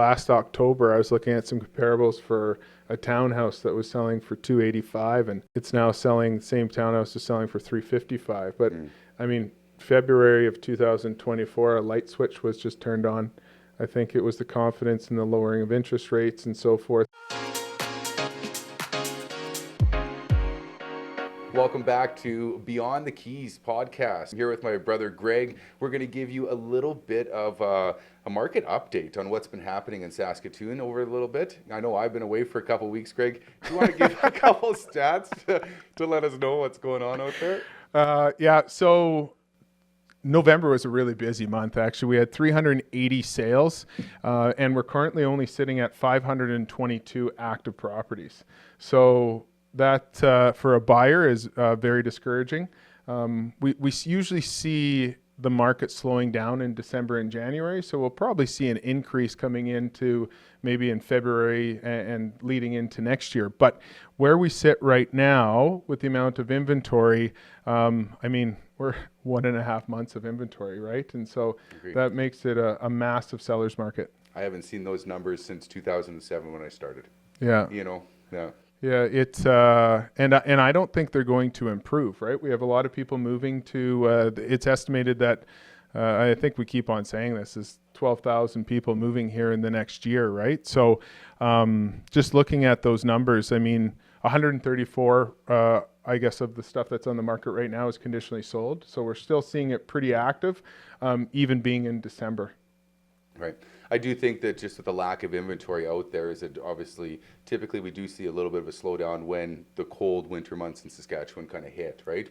last October, I was looking at some comparables for a townhouse that was selling for $285, and it's now selling, the same townhouse is selling for $355. But I mean, February of 2024, a light switch was just turned on. I think it was the confidence in the lowering of interest rates and so forth. Welcome back to Beyond the Keys podcast. I'm here with my brother Greg. We're going to give you a little bit of a market update on what's been happening in Saskatoon over a little bit. I know I've been away for a couple of weeks, Greg. Do you want to give a couple stats to let us know what's going on out there? Yeah, so November was a really busy month, actually. We had 380 sales, and we're currently only sitting at 522 active properties. So that for a buyer is very discouraging. We usually see the market slowing down in December and January, so we'll probably see an increase coming into maybe in February and leading into next year. But where we sit right now with the amount of inventory, I mean, we're 1.5 months of inventory, right? And so Agreed. That makes it a massive seller's market. I haven't seen those numbers since 2007 when I started. Yeah. Yeah. Yeah, it's and I don't think they're going to improve, right? We have a lot of people moving to. It's estimated that I think we keep on saying this is 12,000 people moving here in the next year, right? So just looking at those numbers, I mean, 134, I guess, of the stuff that's on the market right now is conditionally sold. So we're still seeing it pretty active, even being in December. Right. I do think that just with the lack of inventory out there is that obviously typically we do see a little bit of a slowdown when the cold winter months in Saskatchewan kind of hit, right?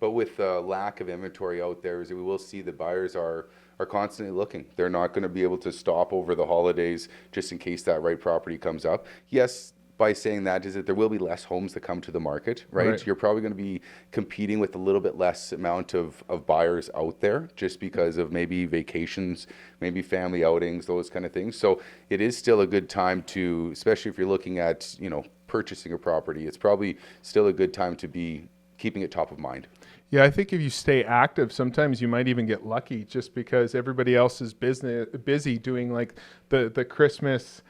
But with the lack of inventory out there is that we will see the buyers are constantly looking. They're not going to be able to stop over the holidays just in case that right property comes up. Yes, by saying that is that there will be less homes that come to the market, right? You're probably going to be competing with a little bit less amount of buyers out there just because of maybe vacations, maybe family outings, those kind of things. So it is still a good time to, especially if you're looking at, purchasing a property, it's probably still a good time to be keeping it top of mind. Yeah, I think if you stay active, sometimes you might even get lucky just because everybody else is busy doing like the Christmas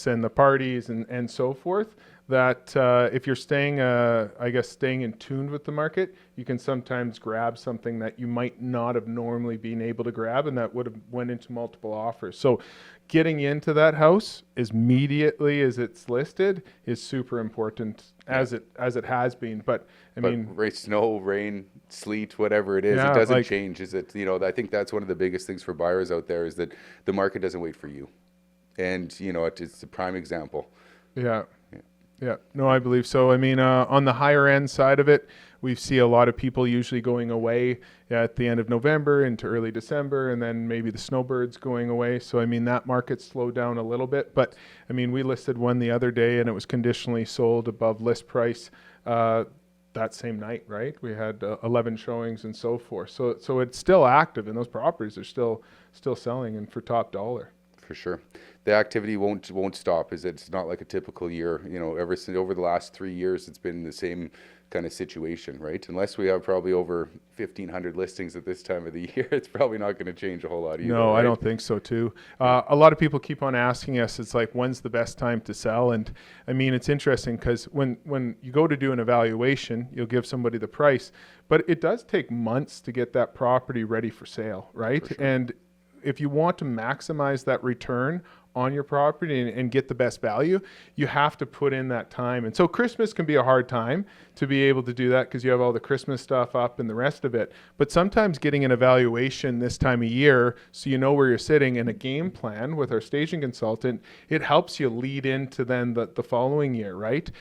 and the parties and so forth, that if you're staying in tune with the market, you can sometimes grab something that you might not have normally been able to grab and that would have went into multiple offers. So getting into that house as immediately as it's listed is super important, as it has been. But I mean, snow, rain, sleet, whatever it is, it doesn't change. I think that's one of the biggest things for buyers out there is that the market doesn't wait for you. And, it's a prime example. Yeah. No, I believe so. I mean, on the higher end side of it, we see a lot of people usually going away at the end of November into early December, and then maybe the snowbirds going away. So, I mean, that market slowed down a little bit. But, I mean, we listed one the other day, and it was conditionally sold above list price that same night, right? We had 11 showings and so forth. So it's still active, and those properties are still selling and for top dollar. For sure. The activity won't stop. It's not like a typical year. Ever since over the last 3 years, it's been the same kind of situation, right? Unless we have probably over 1,500 listings at this time of the year, it's probably not going to change a whole lot either. No, right? I don't think so too. A lot of people keep on asking us, it's like, when's the best time to sell? And I mean, it's interesting because when you go to do an evaluation, you'll give somebody the price, but it does take months to get that property ready for sale, right? For sure. And if you want to maximize that return on your property and get the best value, you have to put in that time. And so Christmas can be a hard time to be able to do that because you have all the Christmas stuff up and the rest of it. But sometimes getting an evaluation this time of year so you know where you're sitting and a game plan with our staging consultant, it helps you lead into then the following year, right?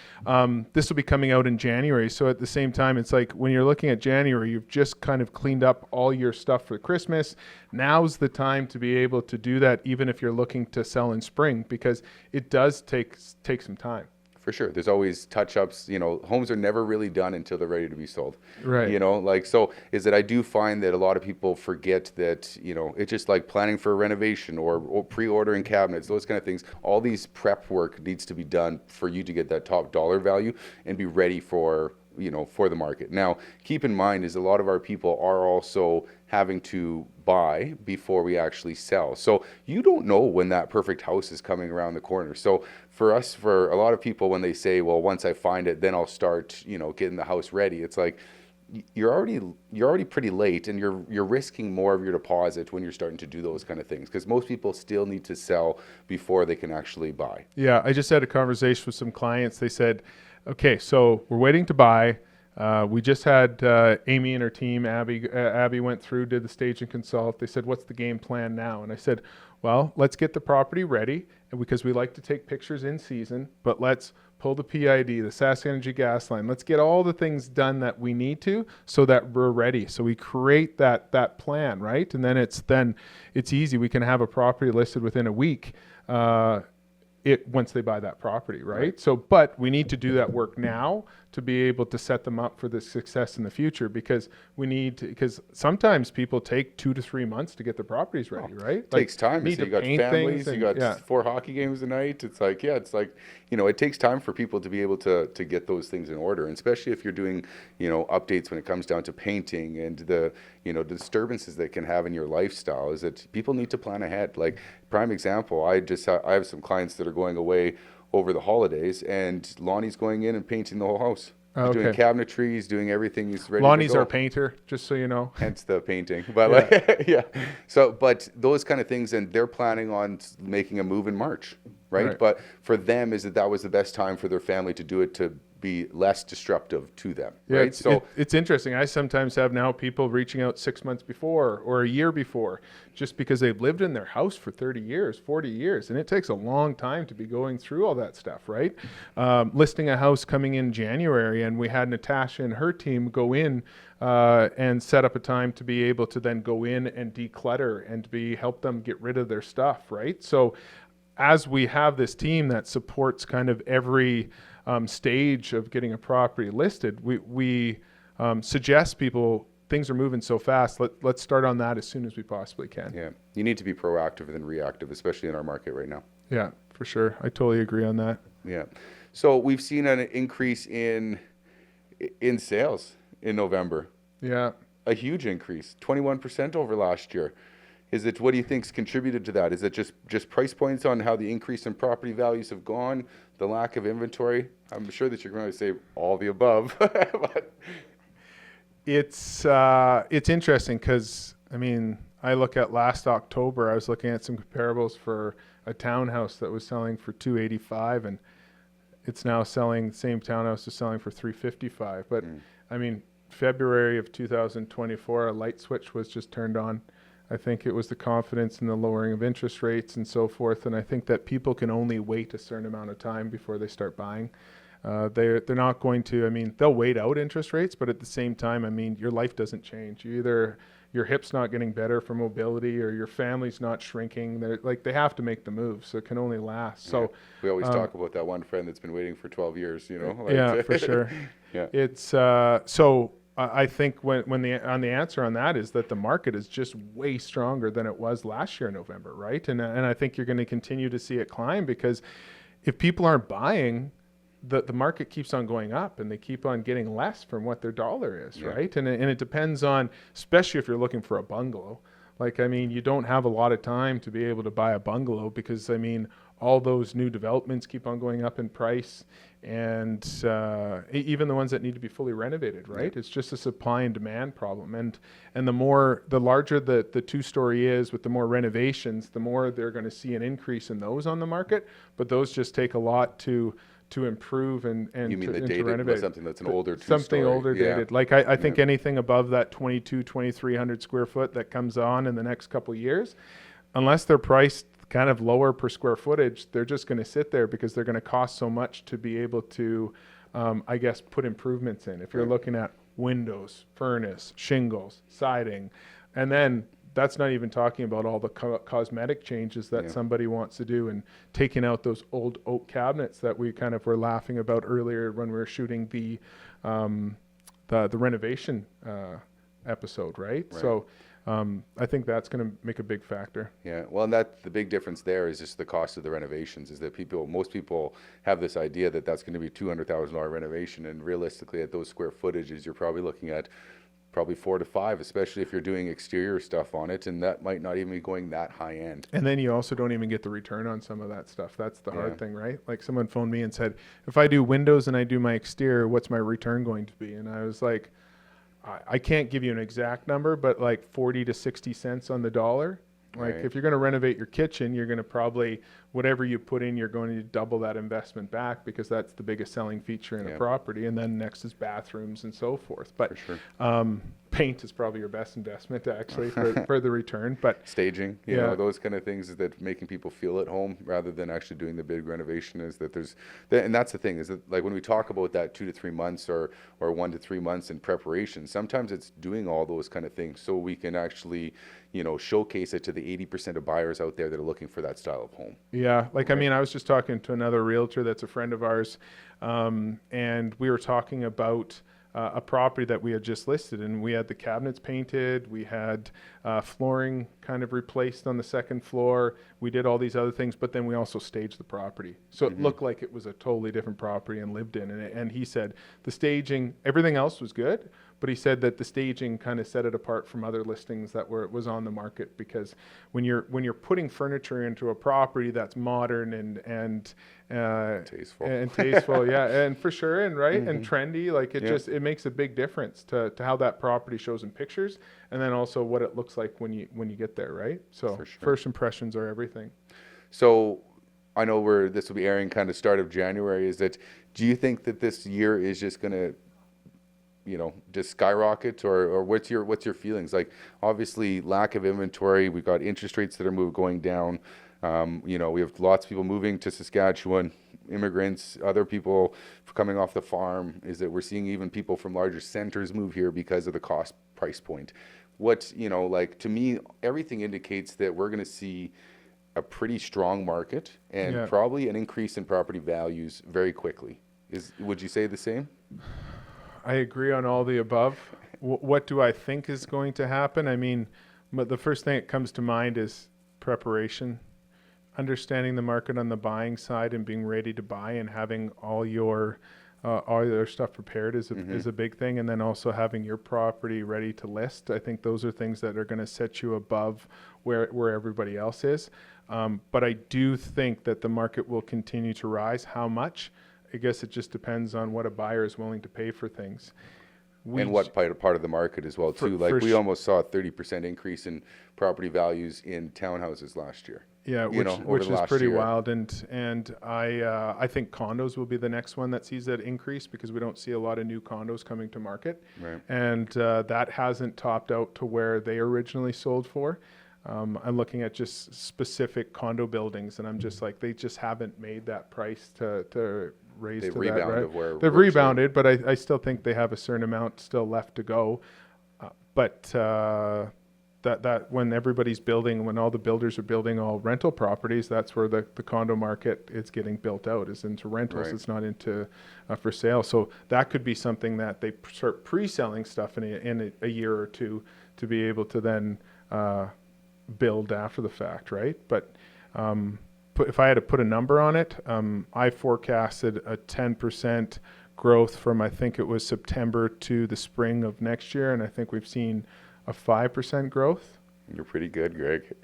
This will be coming out in January. So at the same time, it's like when you're looking at January, you've just kind of cleaned up all your stuff for Christmas. Now's the time to be able to do that, even if you're looking to sell in spring, because it does take some time. For sure. There's always touch-ups. Homes are never really done until they're ready to be sold. Right. So is that I do find that a lot of people forget that, it's just like planning for a renovation or pre-ordering cabinets, those kind of things. All these prep work needs to be done for you to get that top dollar value and be ready for for the market. Now, keep in mind is a lot of our people are also having to buy before we actually sell. So you don't know when that perfect house is coming around the corner. So for a lot of people, when they say, well, once I find it, then I'll start, getting the house ready. It's like, you're already pretty late, and you're risking more of your deposit when you're starting to do those kind of things, because most people still need to sell before they can actually buy. Yeah, I just had a conversation with some clients. They said, okay, so we're waiting to buy. We just had Amy and her team, Abby went through, did the stage and consult. They said, what's the game plan now? And I said, well, let's get the property ready, because we like to take pictures in season, but let's pull the PID, the Sask Energy gas line. Let's get all the things done that we need to so that we're ready. So we create that plan, right? And then it's easy. We can have a property listed within a week once they buy that property, right? So, but we need to do that work now to be able to set them up for the success in the future, because because sometimes people take 2 to 3 months to get their properties ready, right? It takes time. So you got families, you got 4 hockey games a night. It's like, it takes time for people to be able to get those things in order, and especially if you're doing, updates when it comes down to painting and the disturbances that can have in your lifestyle, is that people need to plan ahead. Like, prime example, I have some clients that are going away over the holidays, and Lonnie's going in and painting the whole house. He's doing cabinetry, doing everything. He's ready Lonnie's to go. our painter, just so you know. Hence the painting. But So, but those kind of things, and they're planning on making a move in March, right? But for them, that was the best time for their family to do it, to be less disruptive to them. Yeah, right? It's interesting. I sometimes have now people reaching out 6 months before or a year before, just because they've lived in their house for 30 years, 40 years. And it takes a long time to be going through all that stuff, right? Listing a house coming in January, and we had Natasha and her team go in and set up a time to be able to then go in and declutter and help them get rid of their stuff, right? So as we have this team that supports kind of every stage of getting a property listed, we suggest people, things are moving so fast, let's start on that as soon as we possibly can. Yeah, you need to be proactive than reactive, especially in our market right now. Yeah, for sure. I totally agree on that. Yeah. So we've seen an increase in sales in November. Yeah. A huge increase, 21% over last year. What do you think's contributed to that? Is it just price points on how the increase in property values have gone, the lack of inventory? I'm sure that you're going to say all the above. But it's interesting, because I look at last October, I was looking at some comparables for a townhouse that was selling for $285, and it's now selling, the same townhouse is selling for $355. But February of 2024, a light switch was just turned on. I think it was the confidence in the lowering of interest rates and so forth. And I think that people can only wait a certain amount of time before they start buying. They're not going to, they'll wait out interest rates, but at the same time, your life doesn't change. Either your hip's not getting better for mobility, or your family's not shrinking. They have to make the move, so it can only last. So we always talk about that one friend that's been waiting for 12 years, Yeah, for sure. Yeah. It's so I think when the answer on that is that the market is just way stronger than it was last year in November, right? And I think you're going to continue to see it climb, because if people aren't buying, the market keeps on going up, and they keep on getting less from what their dollar is, right? And it depends on, especially if you're looking for a bungalow. You don't have a lot of time to be able to buy a bungalow, because all those new developments keep on going up in price, and even the ones that need to be fully renovated, right? It's just a supply and demand problem, and the larger the two-story is with the more renovations, the more they're going to see an increase in those on the market. But those just take a lot to improve and you mean to, the and dated, to renovate. Something that's an older two-story. Something older dated. I think anything above that 2,300 square foot that comes on in the next couple of years, unless they're priced kind of lower per square footage, they're just going to sit there, because they're going to cost so much to be able to, put improvements in. If you're looking at windows, furnace, shingles, siding, and then that's not even talking about all the cosmetic changes that somebody wants to do, and taking out those old oak cabinets that we kind of were laughing about earlier when we were shooting the renovation episode, right? So I think that's going to make a big factor. Yeah, well, and the big difference there is just the cost of the renovations. Is that most people have this idea that that's going to be $200,000 renovation, and realistically, at those square footages, you're probably looking at probably 4 to 5, especially if you're doing exterior stuff on it, and that might not even be going that high end. And then you also don't even get the return on some of that stuff. That's the hard thing, right? Like someone phoned me and said, if I do windows and I do my exterior, what's my return going to be? And I was like, I can't give you an exact number, but like 40 to 60 cents on the dollar. Like if you're going to renovate your kitchen, you're going to probably, whatever you put in, you're going to double that investment back, because that's the biggest selling feature in a property. And then next is bathrooms and so forth. But paint is probably your best investment actually for the return. But staging, you know, those kind of things, is that making people feel at home rather than actually doing the big renovation. Is that and that's the thing, is that like when we talk about that 2 to 3 months or 1 to 3 months in preparation, sometimes it's doing all those kind of things so we can actually, you know, showcase it to the 80% of buyers out there that are looking for that style of home. Yeah, like I mean, I was just talking to another realtor that's a friend of ours, and we were talking about a property that we had just listed, and we had the cabinets painted, we had flooring kind of replaced on the second floor, we did all these other things, but then we also staged the property. So it looked like it was a totally different property and lived in. And he said the staging, everything else was good, but he said that the staging kind of set it apart from other listings that was on the market, because when you're putting furniture into a property that's modern and tasteful, yeah, and for sure, and and trendy, like it makes a big difference to how that property shows in pictures, and then also what it looks like when you get there, right? So first impressions are everything. So I know this will be airing kind of start of January. Do you think that this year is just going to, you know, just skyrocket, or what's your feelings? Like, obviously lack of inventory, we've got interest rates that are going down. You know, we have lots of people moving to Saskatchewan, immigrants, other people coming off the farm. Is that we're seeing even people from larger centers move here because of the cost price point. You know, like, to me, everything indicates that we're going to see a pretty strong market and probably an increase in property values very quickly. Would you say the same? I agree on all the above. What do I think is going to happen? I mean, but the first thing that comes to mind is preparation, understanding the market on the buying side and being ready to buy, and having all your stuff prepared is a big thing. And then also having your property ready to list. I think those are things that are going to set you above where everybody else is. But I do think that the market will continue to rise. How much? I guess it just depends on what a buyer is willing to pay for things. And what part of the market as well, too. We almost saw a 30% increase in property values in townhouses last year. Yeah, which is pretty wild. And I think condos will be the next one that sees that increase, because we don't see a lot of new condos coming to market. Right. And that hasn't topped out to where they originally sold for. I'm looking at just specific condo buildings, and I'm just like, they just haven't made that price to raise to that, right? They've rebounded, but I still think they have a certain amount still left to go. But that when everybody's building, when all the builders are building all rental properties, that's where the condo market is getting built out, is into rentals. Right. It's not into for sale. So that could be something that they start pre-selling stuff in a year or two to be able to then build after the fact, right? But if I had to put a number on it, I forecasted a 10% growth from, I think it was September to the spring of next year, and I think we've seen a 5% growth. You're pretty good, Greg.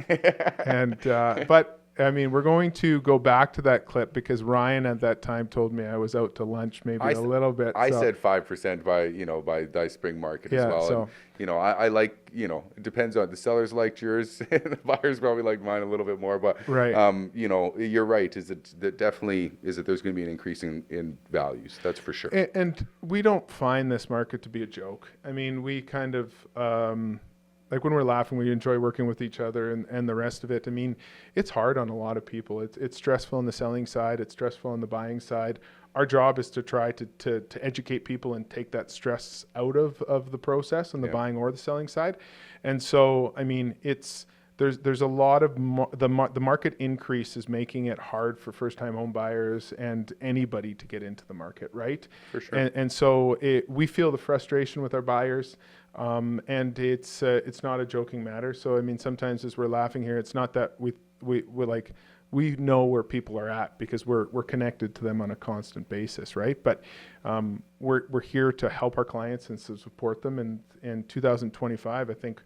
And but I mean, we're going to go back to that clip, because Ryan at that time told me I was out to lunch maybe a little bit. I said 5% by the spring market as well. So, and, you know, I like, you know, it depends on the sellers liked yours and the buyers probably liked mine a little bit more. But, you know, you're right. That definitely is that there's going to be an increase in values. That's for sure. And we don't find this market to be a joke. I mean, we kind of... like when we're laughing, we enjoy working with each other and the rest of it. I mean, it's hard on a lot of people. It's stressful on the selling side. It's stressful on the buying side. Our job is to try to educate people and take that stress out of the process on the buying or the selling side. And so, I mean, there's a lot of the market increase is making it hard for first-time home buyers and anybody to get into the market, right? For sure. And so we feel the frustration with our buyers. And it's not a joking matter. So I mean, sometimes as we're laughing here, it's not that we're like, we know where people are at because we're connected to them on a constant basis, right? But we're here to help our clients and to support them. And in 2025, I think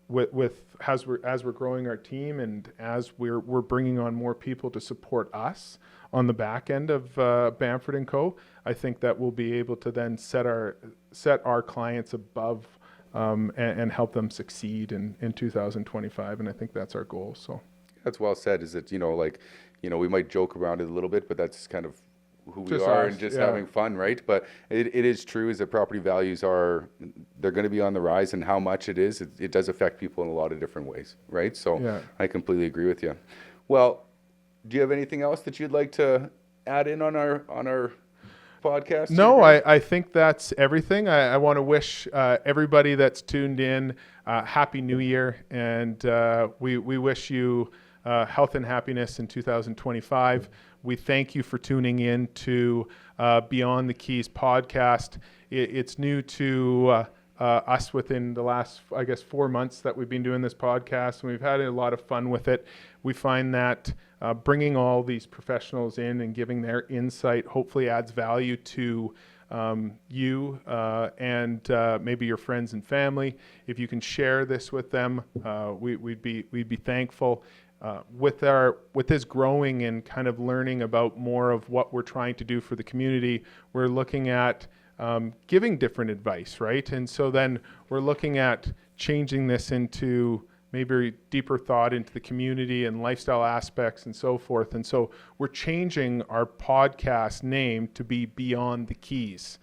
with as we're growing our team and as we're bringing on more people to support us on the back end of Bamford and Co., I think that we'll be able to then set our clients above and help them succeed in 2025. And I think that's our goal. So. That's well said. Is that, we might joke around it a little bit, but that's kind of who we Just are us, and just yeah. having fun, right? But it is true is that property values they're going to be on the rise, and how much it is, it does affect people in a lot of different ways, right? So Yeah. I completely agree with you. Well, do you have anything else that you'd like to add in on our podcast? No, I think that's everything. I want to wish everybody that's tuned in Happy New Year, and we wish you health and happiness in 2025. We thank you for tuning in to Beyond the Keys podcast. It's new to us within the last, I guess, 4 months that we've been doing this podcast, and we've had a lot of fun with it. We find that bringing all these professionals in and giving their insight hopefully adds value to you and maybe your friends and family. If you can share this with them, we'd be thankful. With this growing and kind of learning about more of what we're trying to do for the community, we're looking at giving different advice, right? And so then we're looking at changing this into maybe deeper thought into the community and lifestyle aspects and so forth. And so we're changing our podcast name to be Beyond the Keys.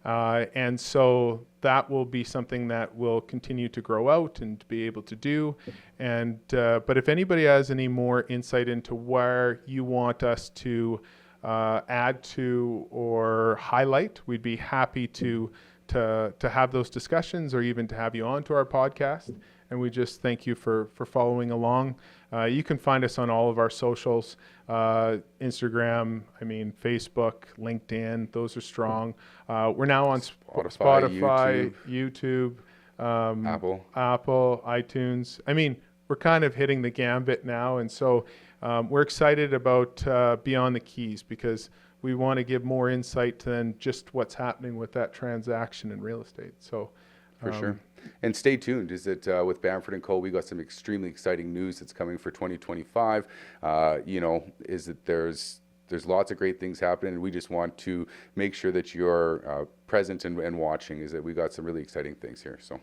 And so that will be something that will continue to grow out and be able to do. And but if anybody has any more insight into where you want us to add to or highlight, we'd be happy to have those discussions or even to have you on to our podcast. And we just thank you for following along. You can find us on all of our socials, Instagram, Facebook, LinkedIn. Those are strong. We're now on Spotify, YouTube, Apple, iTunes. We're kind of hitting the gambit now. And so we're excited about Beyond the Keys because we want to give more insight than just what's happening with that transaction in real estate. So for sure. And stay tuned. Is that with Bamford & Co., we got some extremely exciting news that's coming for 2025. Is that there's lots of great things happening, and we just want to make sure that you're present and watching. Is that we got some really exciting things here. So.